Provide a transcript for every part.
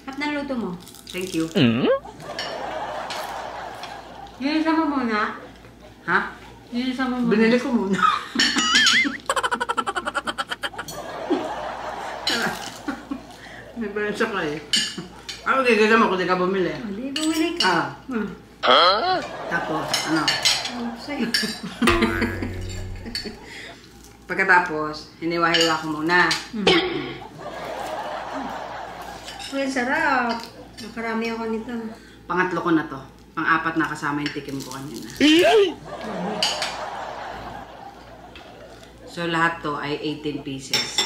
At naluto mo? Thank you. Yun mo muna. Ha? Yun mo muna. Binili ko muna. May balansa ka eh. Ano gagawin mo kung di ka bumili? Hindi, bumili ka. Tapos, ano? Sa'yo. Pagkatapos, hiniwa-hiwa ko muna. Uy, sarap. Nakarami ako nito. Pangatlo ko na to. Pang-apat na kasama yung tikim ko kanina. So, lahat to ay 18 pieces.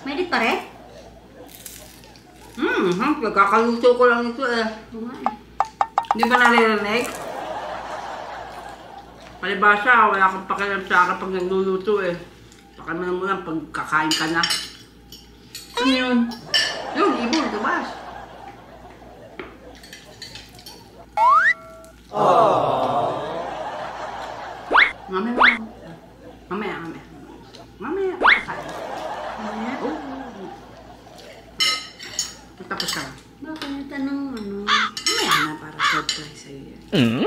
May dit pa rin? Pagkakaluto ko lang ito eh. Hindi ba naririnig? Palibasa, wala akong pakialam sa akin pag nagluluto eh. Pakialam mo lang pag kakain ka na. Ano yun? Yun, ibon, tabas. Mamaya. Mamaya, kakain. Mamaya? Tapos ka. Bakit yung tanong ano? Mamaya na para surprise sa'yo yan.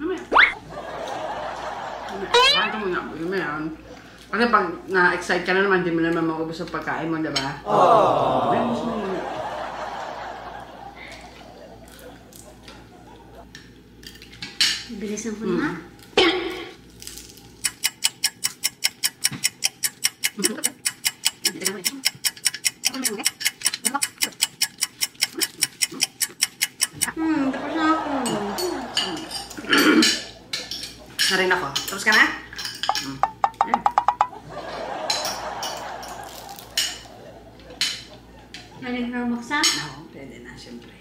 Mamaya. Kain ka muna. Mamaya. Kasi pag na-excite ka na naman, hindi mo naman maubos ang pagkain mo, diba? Mamaya, gusto mo muna. Bilisan ko na. Tapos na ako. Na rin ako. Tapos ka na? Ayan. Galing ka buksan? Oo, pwede na, siyempre.